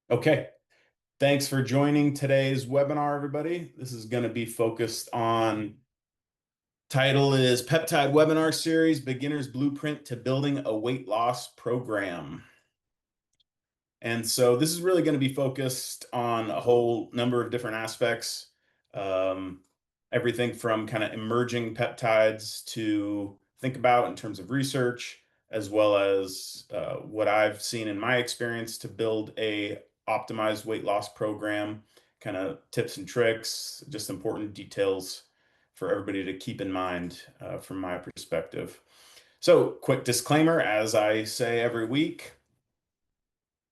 Okay, thanks for joining today's webinar, everybody. This is going to be focused on, title is Peptide Webinar Series, Beginner's Blueprint to Building a Weight Loss Program. And so this is really going to be focused on a whole number of different aspects, um, everything from kind of emerging peptides to think about in terms of research, as well as what I've seen in my experience to build a optimized weight loss program, kind of tips and tricks, just important details for everybody to keep in mind from my perspective. So, quick disclaimer, as I say every week.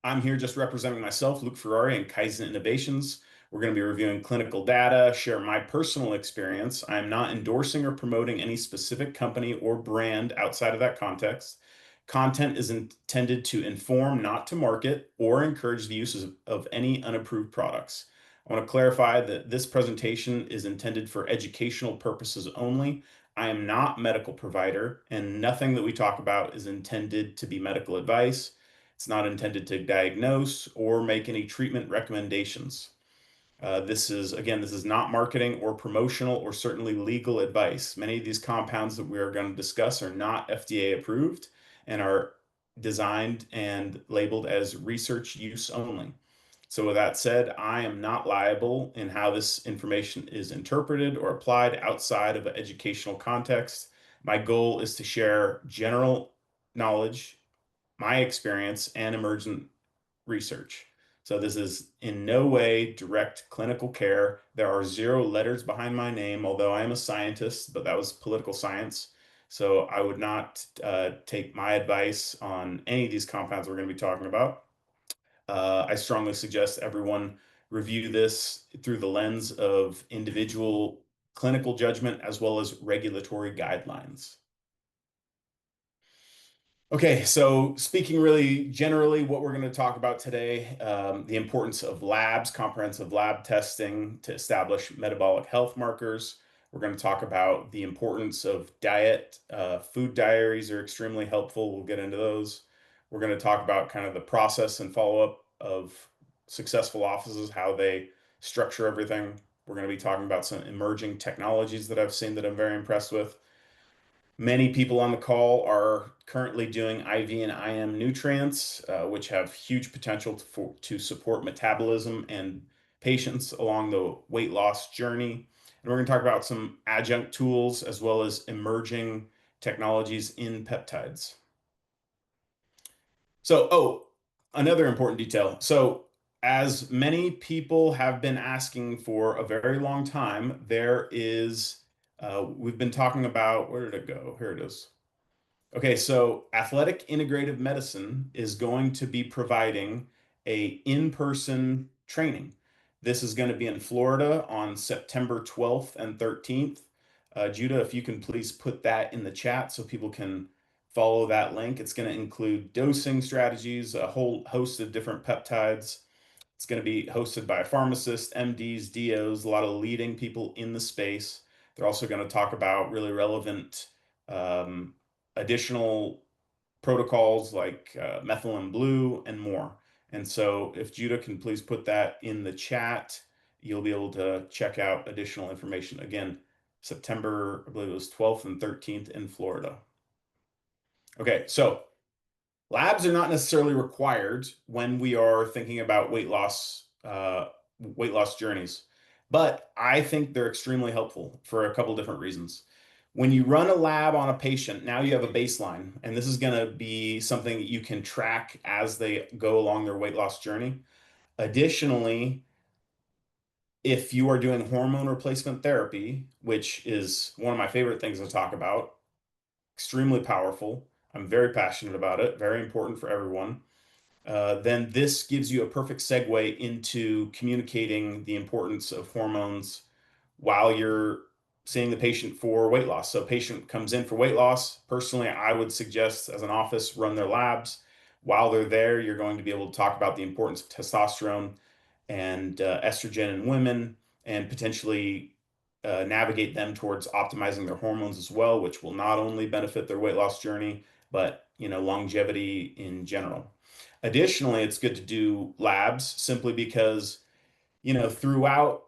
I'm here just representing myself, Luke Ferrari, and Kaizen Innovations. We're going to be reviewing clinical data, share my personal experience. I'm not endorsing or promoting any specific company or brand outside of that context. Content is intended to inform, not to market, or encourage the use of any unapproved products. I want to clarify that this presentation is intended for educational purposes only. I am not a medical provider, and nothing that we talk about is intended to be medical advice. It's not intended to diagnose or make any treatment recommendations. This is not marketing or promotional or certainly legal advice. Many of these compounds that we are going to discuss are not FDA approved and are designed and labeled as research use only. So with that said, I am not liable in how this information is interpreted or applied outside of an educational context. My goal is to share general knowledge, my experience, and emergent research. So this is in no way direct clinical care. There are zero letters behind my name, although I am a scientist, but that was political science. So I would not take my advice on any of these compounds we're going to be talking about. I strongly suggest everyone review this through the lens of individual clinical judgment as well as regulatory guidelines. Okay, so speaking really generally, what we're going to talk about today, the importance of labs, comprehensive lab testing to establish metabolic health markers. We're going to talk about the importance of diet. Food diaries are extremely helpful. We'll get into those. We're going to talk about kind of the process and follow-up of successful offices, how they structure everything. We're going to be talking about some emerging technologies that I've seen that I'm very impressed with. Many people on the call are currently doing IV and IM nutrients, which have huge potential to support metabolism and patients along the weight loss journey. And we're going to talk about some adjunct tools as well as emerging technologies in peptides. Another important detail. So, as many people have been asking for a very long time, we've been talking about, where did it go? Here it is. Okay, so Athletic Integrative Medicine is going to be providing a in-person training. This is going to be in Florida on September 12th and 13th. Judah, if you can please put that in the chat so people can follow that link. It's going to include dosing strategies, a whole host of different peptides. It's going to be hosted by a pharmacist, MDs, DOs, a lot of leading people in the space. They're also going to talk about really relevant additional protocols like methylene blue and more. And so if Judah can please put that in the chat, you'll be able to check out additional information. Again, September, I believe it was 12th and 13th in Florida. Okay, so labs are not necessarily required when we are thinking about weight loss journeys, but I think they're extremely helpful for a couple different reasons. When you run a lab on a patient, now you have a baseline, and this is going to be something that you can track as they go along their weight loss journey. Additionally, if you are doing hormone replacement therapy, which is one of my favorite things to talk about, extremely powerful. I'm very passionate about it, very important for everyone. Then this gives you a perfect segue into communicating the importance of hormones while you're seeing the patient for weight loss. So, patient comes in for weight loss. Personally, I would suggest as an office run their labs. While they're there, you're going to be able to talk about the importance of testosterone and estrogen in women, and potentially navigate them towards optimizing their hormones as well, which will not only benefit their weight loss journey, but longevity in general. Additionally, it's good to do labs simply because throughout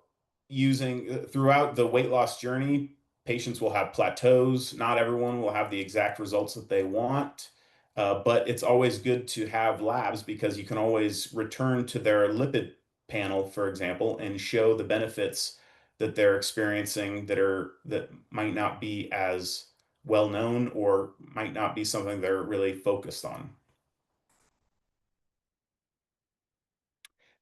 the weight loss journey, patients will have plateaus. Not everyone will have the exact results that they want, but it's always good to have labs because you can always return to their lipid panel, for example, and show the benefits that they're experiencing that might not be as well known or might not be something they're really focused on.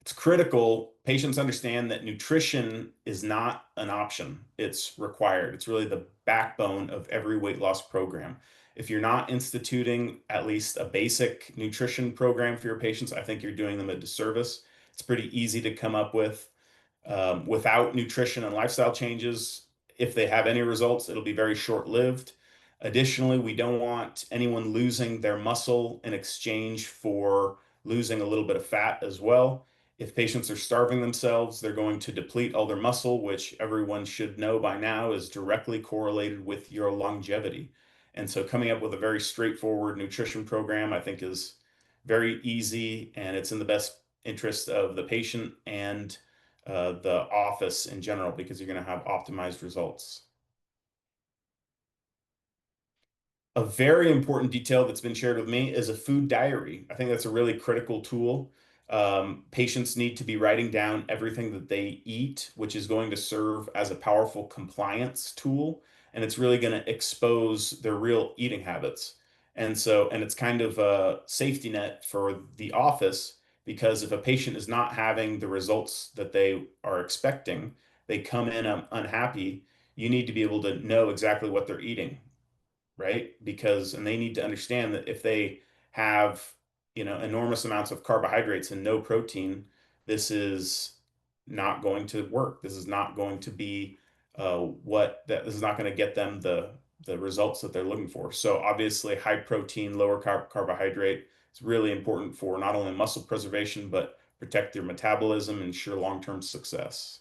It's critical patients understand that nutrition is not an option. It's required. It's really the backbone of every weight loss program. If you're not instituting at least a basic nutrition program for your patients, I think you're doing them a disservice. It's pretty easy to come up with without nutrition and lifestyle changes. If they have any results, it'll be very short-lived. Additionally, we don't want anyone losing their muscle in exchange for losing a little bit of fat as well. If patients are starving themselves, they're going to deplete all their muscle, which everyone should know by now is directly correlated with your longevity. And so coming up with a very straightforward nutrition program, I think is very easy, and it's in the best interest of the patient and the office in general because you're going to have optimized results. A very important detail that's been shared with me is a food diary. I think that's a really critical tool. Patients need to be writing down everything that they eat, which is going to serve as a powerful compliance tool, and it's really going to expose their real eating habits. And it's kind of a safety net for the office because if a patient is not having the results that they are expecting, they come in unhappy, you need to be able to know exactly what they're eating, right? And they need to understand that if they have, enormous amounts of carbohydrates and no protein, this is not going to work. This is not going to be this is not going to get them the results that they're looking for. So obviously, high protein, lower carbohydrate is really important for not only muscle preservation, but protect your metabolism and ensure long-term success.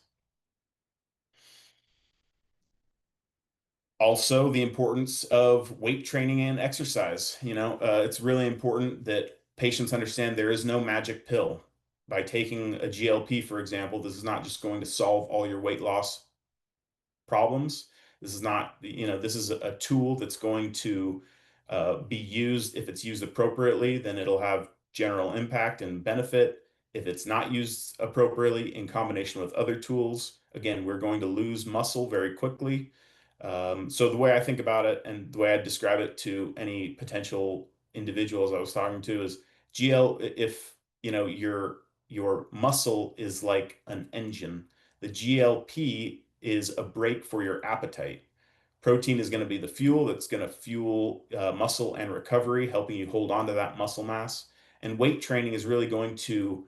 Also, the importance of weight training and exercise. It's really important that patients understand there is no magic pill. By taking a GLP, for example, this is not just going to solve all your weight loss problems. This is not, this is a tool that's going to be used. If it's used appropriately, then it'll have general impact and benefit. If it's not used appropriately in combination with other tools, again, we're going to lose muscle very quickly. So the way I think about it and the way I describe it to any potential individuals I was talking to is if your muscle is like an engine, the GLP is a brake for your appetite. Protein is going to be the fuel that's going to fuel muscle and recovery, helping you hold on to that muscle mass. And weight training is really going to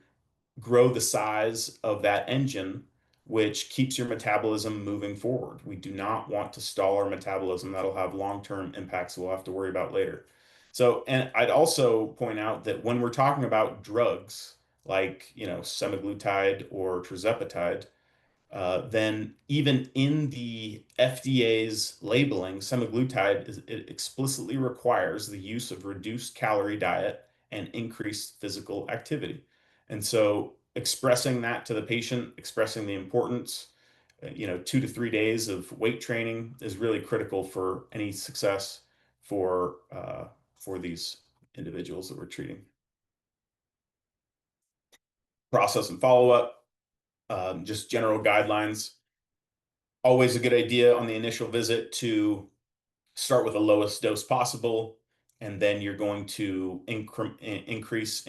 grow the size of that engine, which keeps your metabolism moving forward. We do not want to stall our metabolism. That'll have long-term impacts we'll have to worry about later. So, and I'd also point out that when we're talking about drugs like, semaglutide or tirzepatide, then even in the FDA's labeling, it explicitly requires the use of reduced calorie diet and increased physical activity. And so expressing that to the patient, expressing the importance, 2 to 3 days of weight training is really critical for any success for these individuals that we're treating. Process and follow-up, just general guidelines. Always a good idea on the initial visit to start with the lowest dose possible, and then you're going to increase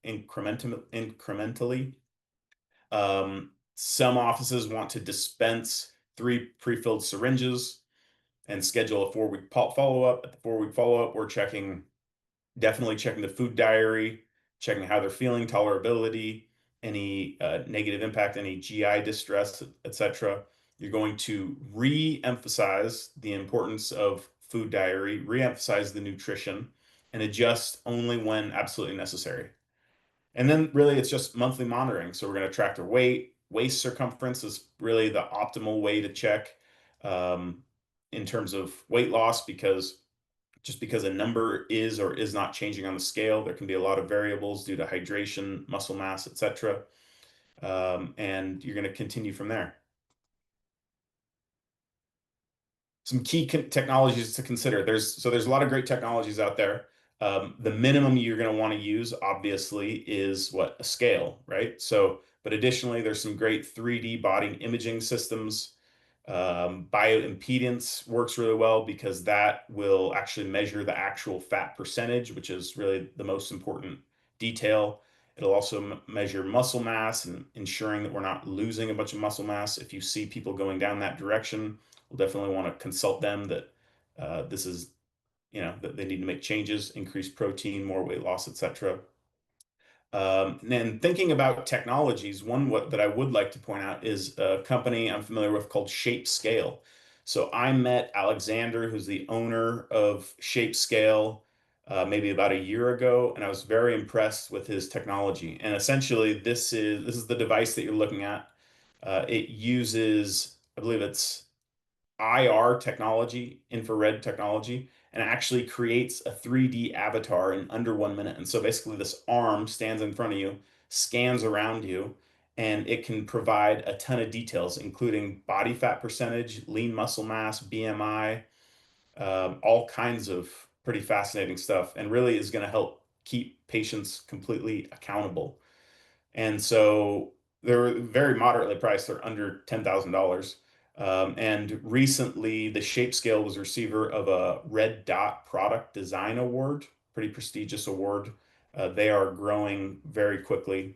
incrementally. Some offices want to dispense 3 pre-filled syringes and schedule a 4-week follow-up. At the 4-week follow-up, we're definitely checking the food diary, checking how they're feeling, tolerability, any negative impact, any GI distress, etc. You're going to re-emphasize the importance of food diary, re-emphasize the nutrition, and adjust only when absolutely necessary. And then really it's just monthly monitoring. So we're going to track their weight. Waist circumference is really the optimal way to check. um, in terms of weight loss, because just because a number is or is not changing on the scale, there can be a lot of variables due to hydration, muscle mass, etc. And you're going to continue from there. Some key technologies to consider. There's a lot of great technologies out there. The minimum you're going to want to use, obviously, is what? A scale, right? But additionally, there's some great 3D body imaging systems. Bioimpedance works really well because that will actually measure the actual fat percentage, which is really the most important detail. It'll also measure muscle mass and ensuring that we're not losing a bunch of muscle mass. If you see people going down that direction, we'll definitely want to consult them that this is, that they need to make changes, increase protein, more weight loss, etc. And thinking about technologies, that I would like to point out is a company I'm familiar with called Shape Scale. So I met Alexander, who's the owner of Shape Scale, maybe about a year ago, and I was very impressed with his technology. And essentially, this is the device that you're looking at. It uses, I believe it's IR technology, infrared technology, and actually creates a 3D avatar in under 1 minute. And so basically, this arm stands in front of you, scans around you, and it can provide a ton of details, including body fat percentage, lean muscle mass, BMI, all kinds of pretty fascinating stuff, and really is going to help keep patients completely accountable. And so they're very moderately priced. They're under $10,000. And recently, the Shape Scale was receiver of a Red Dot Product Design Award, pretty prestigious award. They are growing very quickly.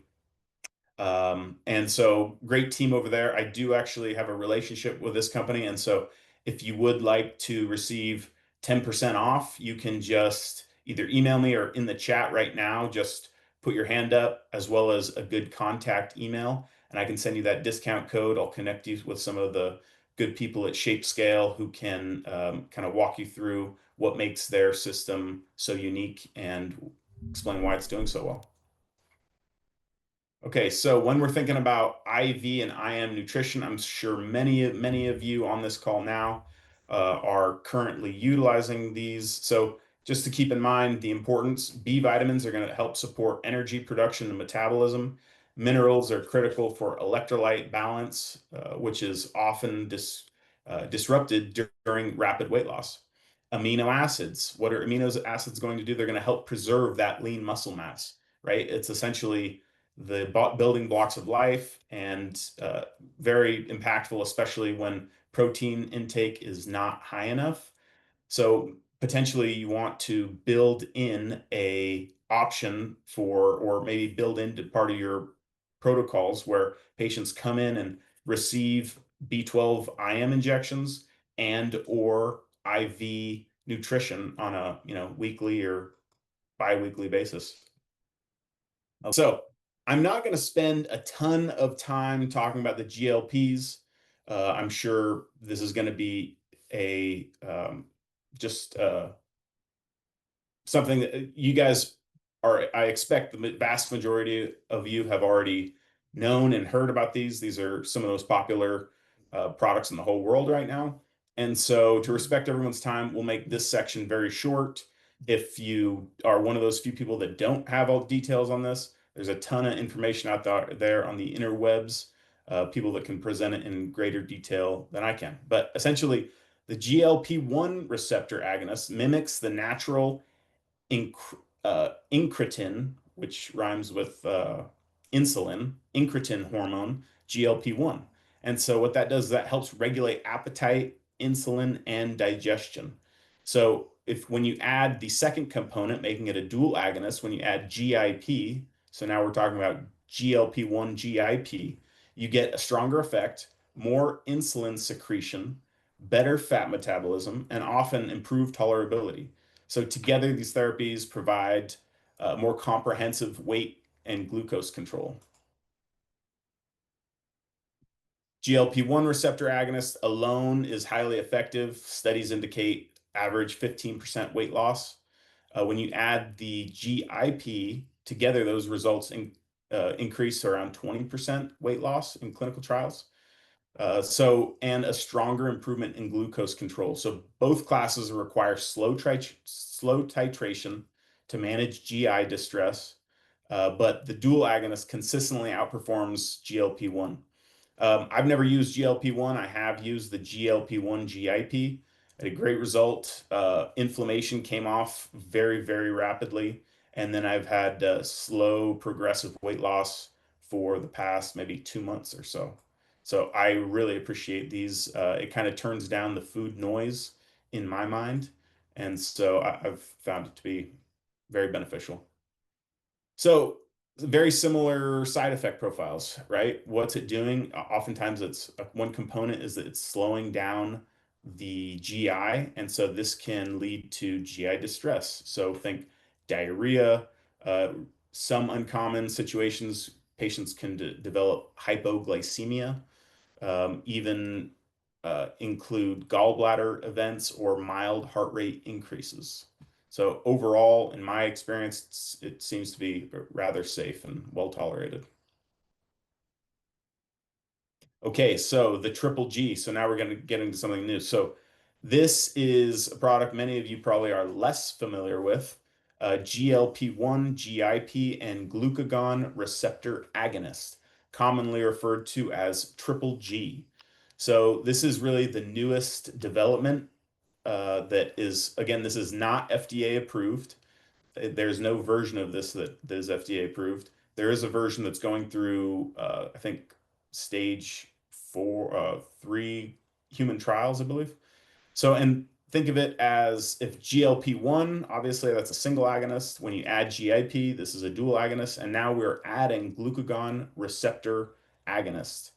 And so great team over there. I do actually have a relationship with this company. And so if you would like to receive 10% off, you can just either email me or in the chat right now, just put your hand up as well as a good contact email. And I can send you that discount code. I'll connect you with some of the good people at Shape Scale who can kind of walk you through what makes their system so unique and explain why it's doing so well. Okay, so when we're thinking about IV and IM nutrition, I'm sure many of you on this call now are currently utilizing these. So just to keep in mind the importance, B vitamins are going to help support energy production and metabolism. Minerals are critical for electrolyte balance, which is often disrupted during rapid weight loss. Amino acids, what are amino acids going to do? They're going to help preserve that lean muscle mass, right? It's essentially the building blocks of life, and very impactful, especially when protein intake is not high enough. So potentially you want to build in a option for, or maybe build into part of your protocols where patients come in and receive B12 IM injections and or IV nutrition on a, weekly or biweekly basis. So I'm not going to spend a ton of time talking about the GLPs. I'm sure this is going to be a just something that you guys I expect the vast majority of you have already known and heard about these. These are some of the most popular products in the whole world right now. And so to respect everyone's time, we'll make this section very short. If you are one of those few people that don't have all the details on this, there's a ton of information out there on the interwebs, people that can present it in greater detail than I can. But essentially, the GLP-1 receptor agonist mimics the natural incretin, which rhymes with insulin, incretin hormone, GLP-1. And so what that does is that helps regulate appetite, insulin, and digestion. So when you add the second component, making it a dual agonist, when you add GIP, so now we're talking about GLP-1 GIP, you get a stronger effect, more insulin secretion, better fat metabolism, and often improved tolerability. So together, these therapies provide more comprehensive weight and glucose control. GLP-1 receptor agonist alone is highly effective. Studies indicate average 15% weight loss. When you add the GIP together, those results increase around 20% weight loss in clinical trials. And a stronger improvement in glucose control. So both classes require slow titration to manage GI distress, but the dual agonist consistently outperforms GLP-1. I've never used GLP-1. I have used the GLP-1 GIP. I had a great result. Inflammation came off very, very rapidly. And then I've had slow progressive weight loss for the past maybe 2 months or so. So I really appreciate these. It kind of turns down the food noise in my mind. And so I've found it to be very beneficial. So very similar side effect profiles, right? What's it doing? Oftentimes it's one component is that it's slowing down the GI, and so this can lead to GI distress. So think diarrhea, uh, some uncommon situations, patients can develop hypoglycemia, even include gallbladder events or mild heart rate increases. So overall, in my experience, it seems to be rather safe and well tolerated. Okay, so the triple G. So now we're going to get into something new. So this is a product many of you probably are less familiar with, GLP-1, GIP, and glucagon receptor agonist, commonly referred to as triple G. So this is really the newest development that is, again, this is not FDA approved. There's no version of this that is FDA approved. There is a version that's going through, I think, stage four, three human trials, I believe. So, and think of it as if GLP-1, obviously that's a single agonist. When you add GIP, this is a dual agonist. And now we're adding glucagon receptor agonist.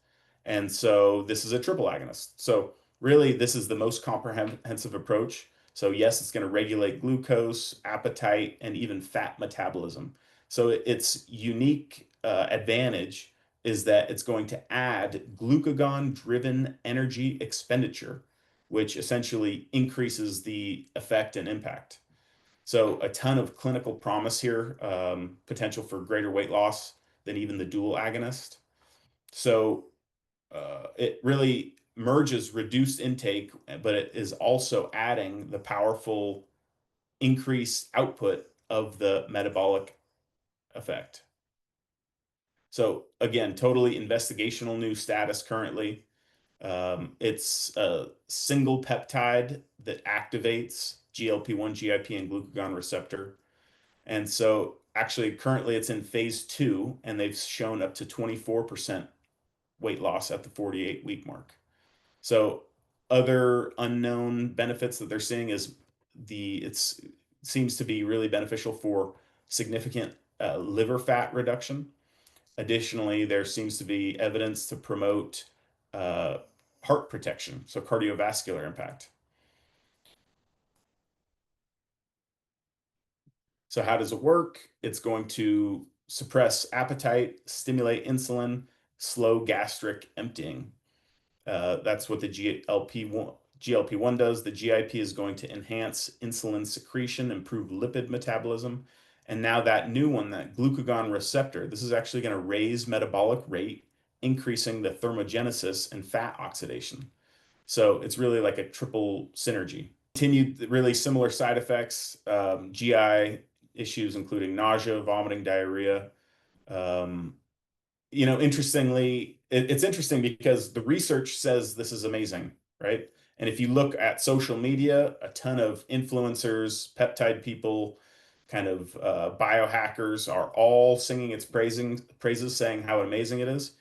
And so this is a triple agonist. So really, this is the most comprehensive approach. So yes, it's going to regulate glucose, appetite, and even fat metabolism. So its unique advantage is that it's going to add glucagon-driven energy expenditure, which essentially increases the effect and impact. So a ton of clinical promise here, potential for greater weight loss than even the dual agonist. So it really merges reduced intake, but it is also adding the powerful increased output of the metabolic effect. So again, totally investigational new status currently. It's a single peptide that activates GLP-1, GIP, and glucagon receptor. And so actually currently it's in phase 2 and they've shown up to 24% weight loss at the 48-week mark. So other unknown benefits that they're seeing is it seems to be really beneficial for significant liver fat reduction. Additionally, there seems to be evidence to promote uh, heart protection, so cardiovascular impact. So how does it work? It's going to suppress appetite, stimulate insulin, slow gastric emptying. That's what the GLP-1 does. The GIP is going to enhance insulin secretion, improve lipid metabolism. And now that new one, that glucagon receptor, this is actually going to raise metabolic rate, increasing the thermogenesis and fat oxidation. So it's really like a triple synergy. Continued really similar side effects, GI issues, including nausea, vomiting, diarrhea. Um, Interestingly, it's interesting because the research says this is amazing, right? And if you look at social media, a ton of influencers, peptide people, kind of biohackers are all singing its praises, saying how amazing it is.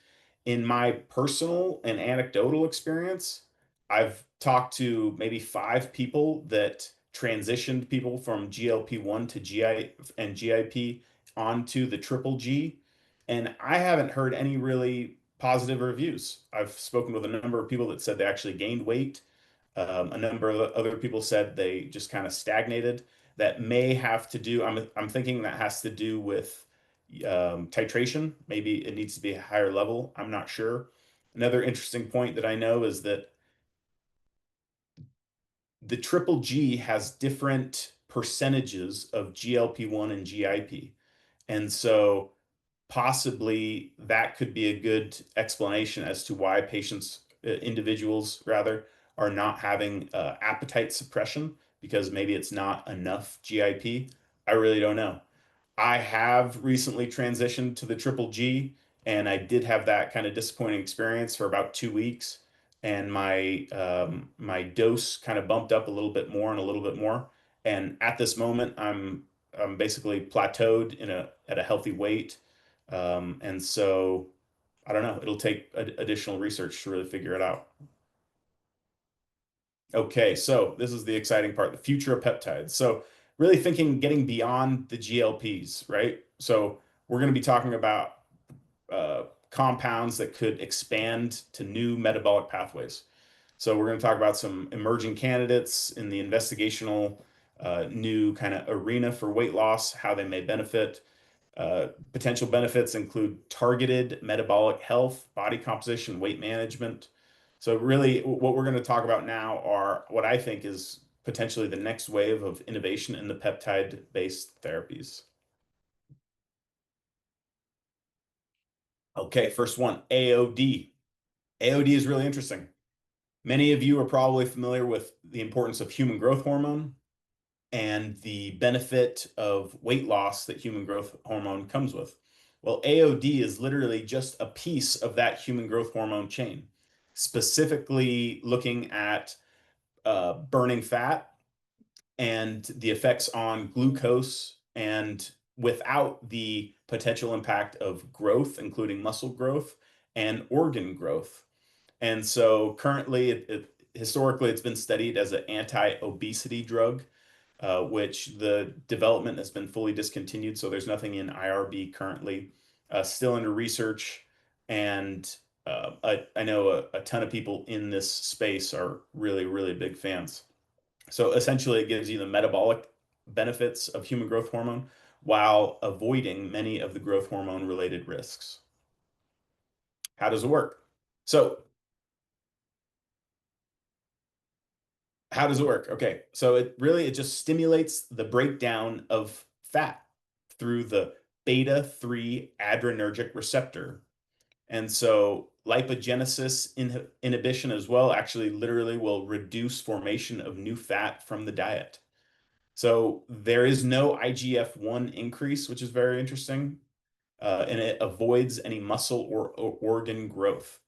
In my personal and anecdotal experience, I've talked to maybe 5 people that transitioned people from GLP-1 to GI and GIP onto the triple G, and I haven't heard any really positive reviews. I've spoken with a number of people that said they actually gained weight. A number of other people said they just kind of stagnated. That may have to do, I'm thinking that has to do with titration. Maybe it needs to be a higher level. I'm not sure. Another interesting point that I know is that the triple G has different percentages of GLP-1 and GIP. And so possibly that could be a good explanation as to why patients individuals rather are not having appetite suppression because maybe it's not enough GIP. I really don't know. I have recently transitioned to the triple G, and I did have that kind of disappointing experience for about 2 weeks. And my dose kind of bumped up a little bit more and a little bit more. And at this moment, I'm basically plateaued in a at a healthy weight. And so I don't know. It'll take additional research to really figure it out. Okay, so this is the exciting part, the future of peptides. So really thinking getting beyond the GLPs, right? So we're going to be talking about compounds that could expand to new metabolic pathways. So we're going to talk about some emerging candidates in the investigational new kind of arena for weight loss, how they may benefit. Potential benefits include targeted metabolic health, body composition, weight management. So really, what we're going to talk about now are what I think is potentially the next wave of innovation in the peptide-based therapies. Okay, first one, AOD. AOD is really interesting. Many of you are probably familiar with the importance of human growth hormone and the benefit of weight loss that human growth hormone comes with. Well, AOD is literally just a piece of that human growth hormone chain, specifically looking at burning fat and the effects on glucose and without the potential impact of growth, including muscle growth and organ growth. And so currently, historically, it's been studied as an anti-obesity drug, which the development has been fully discontinued. So there's nothing in IRB currently, still under research. And I know a ton of people in this space are really, really big fans. So essentially, it gives you the metabolic benefits of human growth hormone while avoiding many of the growth hormone related risks. How does it work? So how does it work? Okay, so it just stimulates the breakdown of fat through the beta 3 adrenergic receptor. And so lipogenesis inhibition as well actually literally will reduce formation of new fat from the diet. So there is no IGF-1 increase, which is very interesting, and it avoids any muscle or organ growth.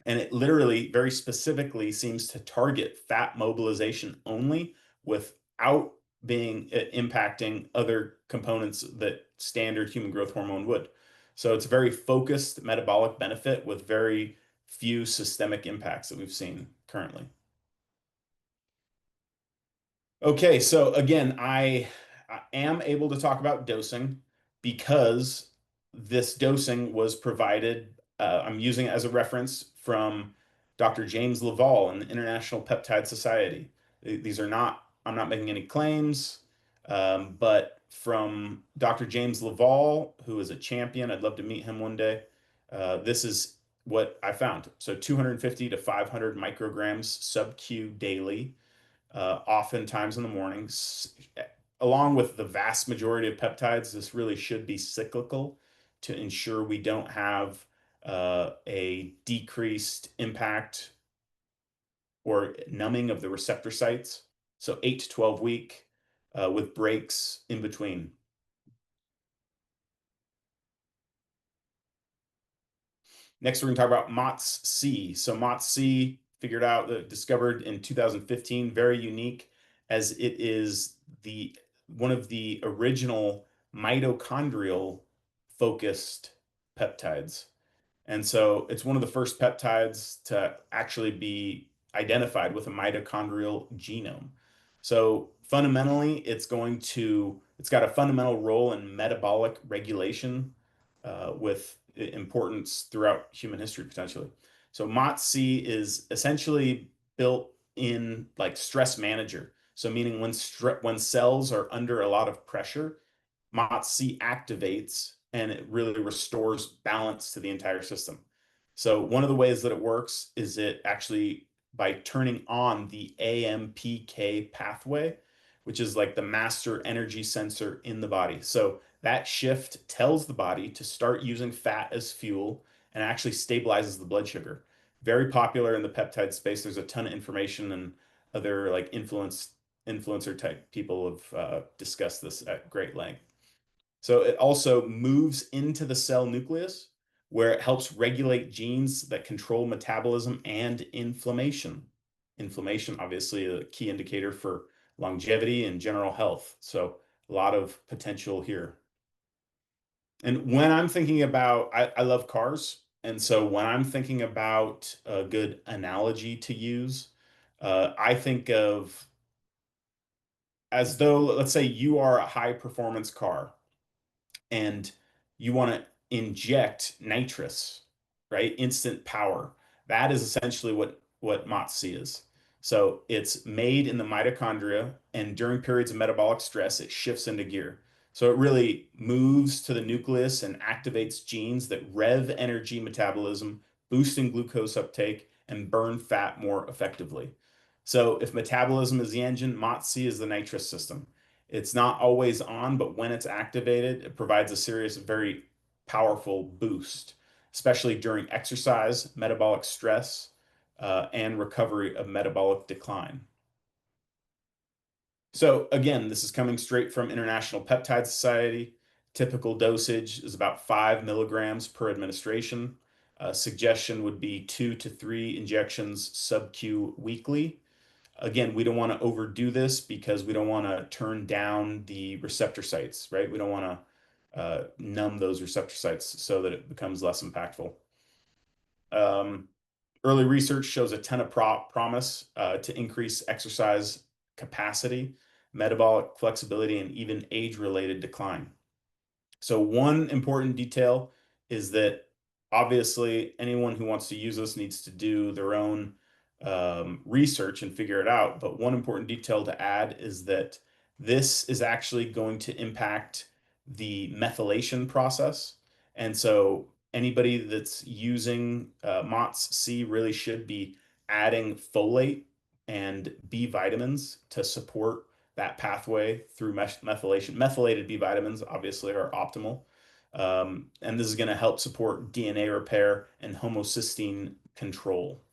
And it literally very specifically seems to target fat mobilization only without being impacting other components that standard human growth hormone would. So it's a very focused metabolic benefit with very few systemic impacts that we've seen currently. Okay, so again, I am able to talk about dosing because this dosing was provided. I'm using it as a reference from Dr. James Laval and the International Peptide Society. These are not, I'm not making any claims, but from Dr. James Laval, who is a champion, I'd love to meet him one day. This is what I found. So 250 to 500 micrograms sub-Q daily, oftentimes in the mornings. Along with the vast majority of peptides, this really should be cyclical to ensure we don't have a decreased impact or numbing of the receptor sites. So 8 to 12 week with breaks in between. Next, we're going to talk about MOTS-C. So MOTS-C figured out, discovered in 2015, very unique as it is the one of the original mitochondrial focused peptides. And so it's one of the first peptides to actually be identified with a mitochondrial genome. So fundamentally, it's got a fundamental role in metabolic regulation with importance throughout human history potentially. So MOTS-C is essentially built in like stress manager. So meaning when cells are under a lot of pressure, MOTS-C activates and it really restores balance to the entire system. So one of the ways that it works is it actually by turning on the AMPK pathway, which is like the master energy sensor in the body. So that shift tells the body to start using fat as fuel and actually stabilizes the blood sugar. very popular in the peptide space. There's a ton of information, and other like influencer type people have discussed this at great length. So it also moves into the cell nucleus, where it helps regulate genes that control metabolism and inflammation. Inflammation, obviously, a key indicator for longevity and general health. So a lot of potential here. And when I'm thinking about, I love cars. And so when I'm thinking about a good analogy to use, I think of as though, let's say you are a high performance car and you want to inject nitrous, right? Instant power. That is essentially what MOTS-c is. So it's made in the mitochondria, and during periods of metabolic stress, it shifts into gear. So it really moves to the nucleus and activates genes that rev energy metabolism, boosting glucose uptake, and burn fat more effectively. So if metabolism is the engine, MOTS-c is the nitrous system. It's not always on, but when it's activated, it provides a serious, very powerful boost, especially during exercise, metabolic stress, and recovery of metabolic decline. So again, this is coming straight from International Peptide Society. Typical dosage is about 5 milligrams per administration. Suggestion would be 2 to 3 injections sub-Q weekly. Again, we don't want to overdo this because we don't want to turn down the receptor sites, right? We don't want to numb those receptor sites so that it becomes less impactful. Early research shows a ton of promise to increase exercise capacity, metabolic flexibility, and even age-related decline. So one important detail is that obviously anyone who wants to use this needs to do their own research and figure it out. But one important detail to add is that this is actually going to impact the methylation process. And so anybody that's using MOTS-c really should be adding folate and B vitamins to support that pathway through methylation. Methylated B vitamins obviously are optimal. And this is going to help support DNA repair and homocysteine control.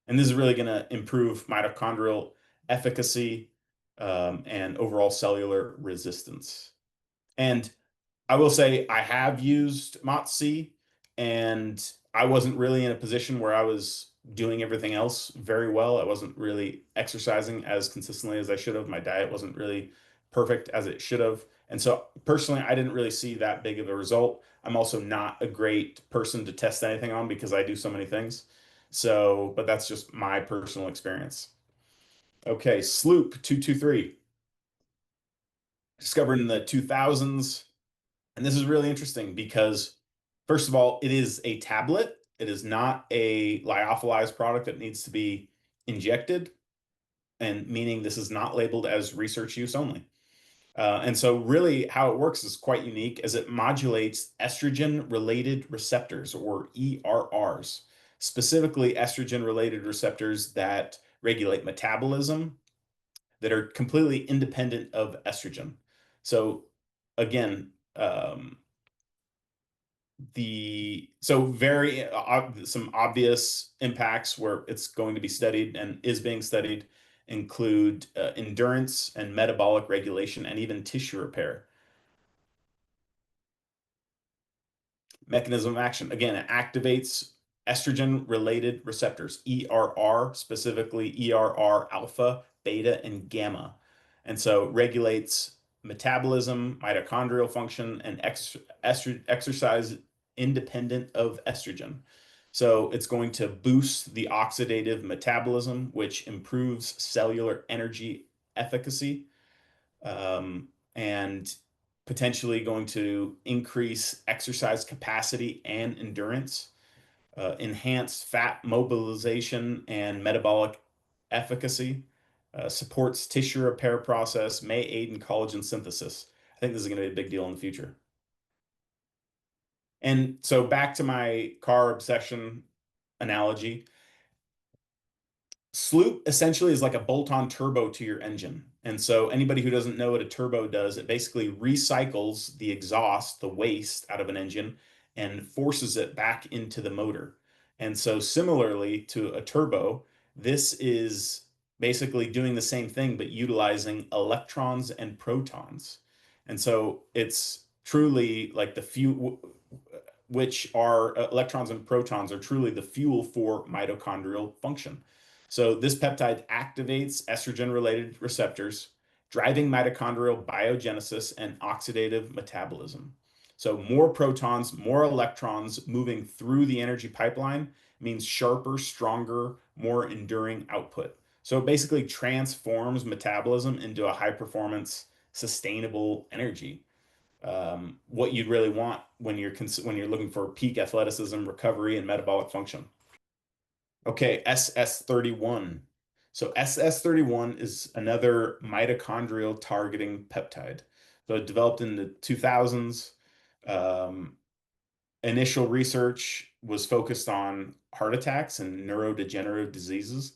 And this is really going to improve mitochondrial efficacy and overall cellular resistance. And I will say I have used MOTS-c, and I wasn't really in a position where I was doing everything else very well. I wasn't really exercising as consistently as I should have. My diet wasn't really perfect as it should have. And so personally, I didn't really see that big of a result. I'm also not a great person to test anything on because I do so many things. So, but that's just my personal experience. Okay, Sloop 223, discovered in the 2000s. And this is really interesting because, first of all, it is a tablet. It is not a lyophilized product that needs to be injected, and meaning this is not labeled as research use only. And so really how it works is quite unique as it modulates estrogen-related receptors, or ERRs, specifically estrogen-related receptors that regulate metabolism, that are completely independent of estrogen. So again, very some obvious impacts where it's going to be studied and is being studied include endurance and metabolic regulation and even tissue repair. Mechanism of action, again, it activates estrogen related receptors, ERR, specifically ERR alpha, beta, and gamma. And so regulates metabolism, mitochondrial function, and exercise independent of estrogen. So it's going to boost the oxidative metabolism, which improves cellular energy efficacy, and potentially going to increase exercise capacity and endurance, enhance fat mobilization and metabolic efficacy, supports tissue repair process, may aid in collagen synthesis. I think this is going to be a big deal in the future. And so back to my car obsession analogy, Sloop essentially is like a bolt-on turbo to your engine. And so anybody who doesn't know what a turbo does, it basically recycles the exhaust, the waste out of an engine, and forces it back into the motor. And so similarly to a turbo, this is basically doing the same thing, but utilizing electrons and protons. And so it's truly like the fuel, which are electrons and protons are truly the fuel for mitochondrial function. So this peptide activates estrogen-related receptors, driving mitochondrial biogenesis and oxidative metabolism. So more protons, more electrons moving through the energy pipeline means sharper, stronger, more enduring output. So it basically transforms metabolism into a high performance, sustainable energy. What you'd really want when you're looking for peak athleticism, recovery, and metabolic function. Okay, SS31. So SS31 is another mitochondrial targeting peptide. So it developed in the 2000s. Um, Initial research was focused on heart attacks and neurodegenerative diseases.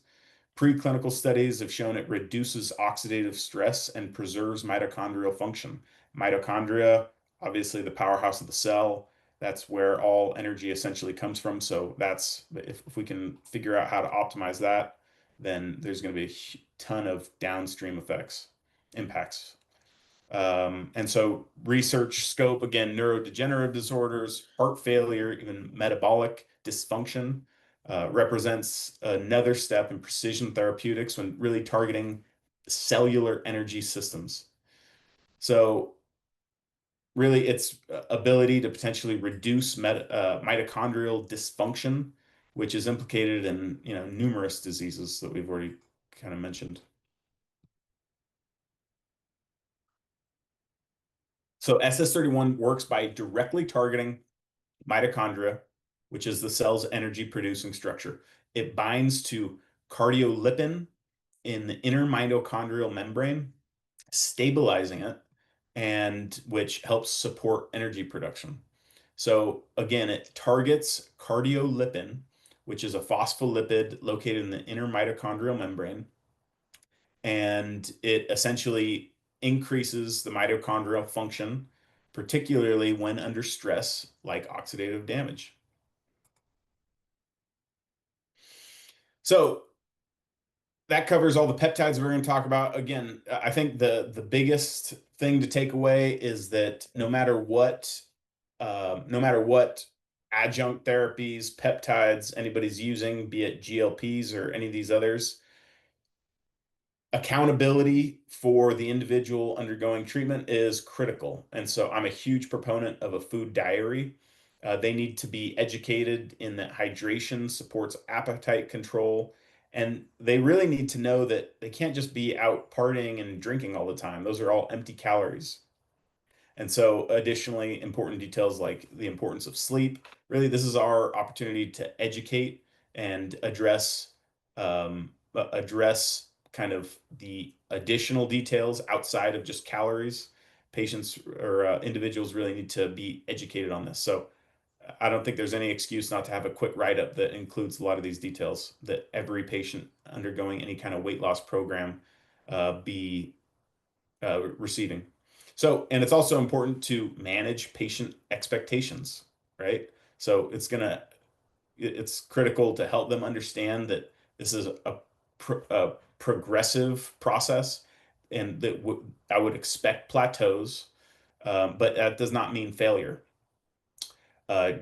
Preclinical studies have shown it reduces oxidative stress and preserves mitochondrial function. Mitochondria, obviously the powerhouse of the cell, that's where all energy essentially comes from. So that's if we can figure out how to optimize that, then there's going to be a ton of downstream impacts. And so research scope, again, neurodegenerative disorders, heart failure, even metabolic dysfunction, represents another step in precision therapeutics when really targeting cellular energy systems. So really its ability to potentially reduce mitochondrial dysfunction, which is implicated in, numerous diseases that we've already kind of mentioned. So SS31 works by directly targeting mitochondria, which is the cell's energy producing structure. It binds to cardiolipin in the inner mitochondrial membrane, stabilizing it, and which helps support energy production. So again, it targets cardiolipin, which is a phospholipid located in the inner mitochondrial membrane, and it essentially increases the mitochondrial function, particularly when under stress, like oxidative damage. So that covers all the peptides we're going to talk about. Again, I think the biggest thing to take away is that no matter what adjunct therapies, peptides anybody's using, be it GLPs or any of these others, accountability for the individual undergoing treatment is critical. And so I'm a huge proponent of a food diary. They need to be educated in that hydration supports appetite control. And they really need to know that they can't just be out partying and drinking all the time. Those are all empty calories. And so, additionally, important details like the importance of sleep. Really, this is our opportunity to educate and address kind of the additional details outside of just calories. Patients or individuals really need to be educated on this. So, I don't think there's any excuse not to have a quick write-up that includes a lot of these details that every patient undergoing any kind of weight loss program be receiving. So, and it's also important to manage patient expectations, right? So it's critical to help them understand that this is a progressive process, and that I would expect plateaus, but that does not mean failure. Uh,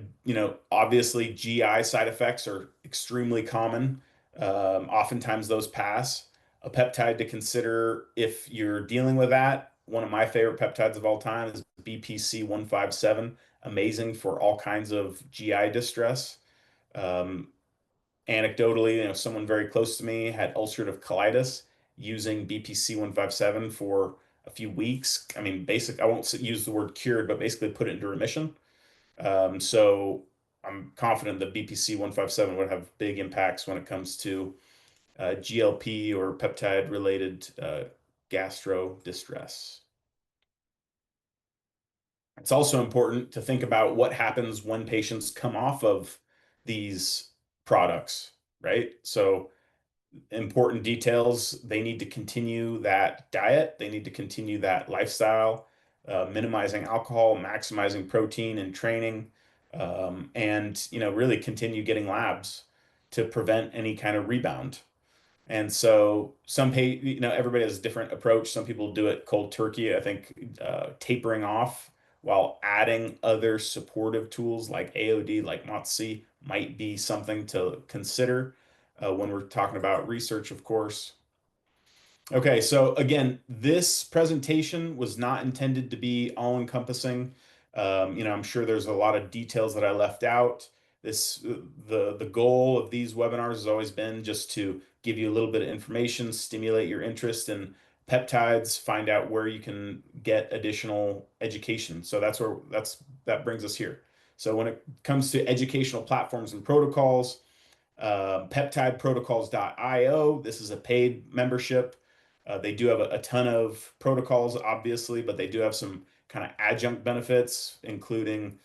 Obviously, GI side effects are extremely common. Oftentimes, those pass. A peptide to consider if you're dealing with that. One of my favorite peptides of all time is BPC 157. Amazing for all kinds of GI distress. Um, Anecdotally, someone very close to me had ulcerative colitis using BPC 157 for a few weeks. I mean, I won't use the word cured, but basically put it into remission. So I'm confident that BPC 157 would have big impacts when it comes to GLP or peptide related gastro distress. It's also important to think about what happens when patients come off of these products, right? So important details, they need to continue that diet, they need to continue that lifestyle, minimizing alcohol, maximizing protein and training. and really continue getting labs to prevent any kind of rebound. And so everybody has a different approach. Some people do it cold turkey. I think tapering off while adding other supportive tools like AOD, like MOTS-c, might be something to consider when we're talking about research, of course. Okay, so again, this presentation was not intended to be all-encompassing. I'm sure there's a lot of details that I left out. The goal of these webinars has always been just to give you a little bit of information, stimulate your interest in peptides, find out where you can get additional education. So that brings us here. So when it comes to educational platforms and protocols, peptideprotocols.io. This is a paid membership. They do have a ton of protocols, obviously, but they do have some kind of adjunct benefits, including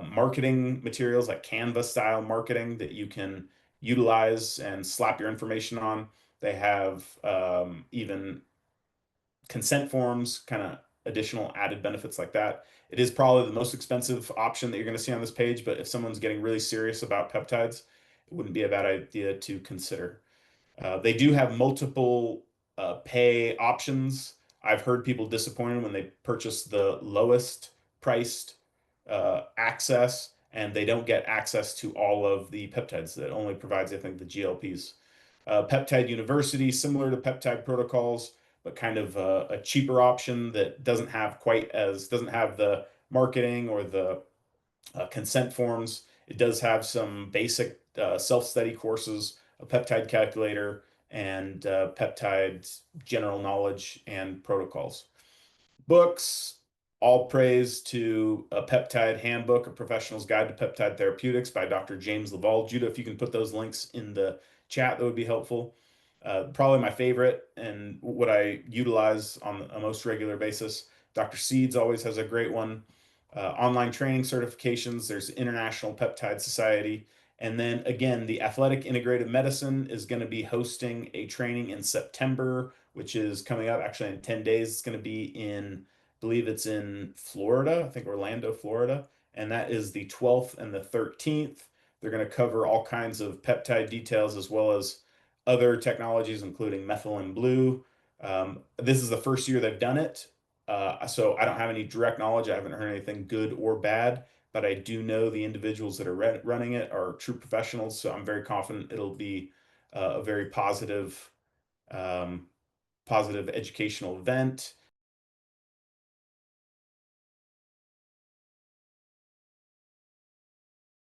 marketing materials like Canva style marketing that you can utilize and slap your information on. They have even consent forms, kind of additional added benefits like that. It is probably the most expensive option that you're going to see on this page, but if someone's getting really serious about peptides, it wouldn't be a bad idea to consider. They do have multiple pay options. I've heard people disappointed when they purchase the lowest priced access and they don't get access to all of the peptides. That only provides, I think, the GLPs. Peptide University, similar to peptide protocols, but kind of a cheaper option that doesn't have the marketing or the consent forms. It does have some basic self-study courses, a peptide calculator, and peptide general knowledge and protocols. Books, all praise to A Peptide Handbook, A Professional's Guide to Peptide Therapeutics by Dr. James Laval. Judah, if you can put those links in the chat, that would be helpful. Probably my favorite and what I utilize on a most regular basis. Dr. Seeds always has a great one. Online training certifications, there's International Peptide Society. And then again, the Athletic Integrative Medicine is going to be hosting a training in September, which is coming up actually in 10 days. It's going to be I believe it's in Florida, I think Orlando, Florida. And that is the 12th and the 13th. They're going to cover all kinds of peptide details as well as other technologies, including methylene blue. This is the first year they've done it. So I don't have any direct knowledge. I haven't heard anything good or bad, but I do know the individuals that are running it are true professionals. So I'm very confident it'll be a very positive, positive educational event.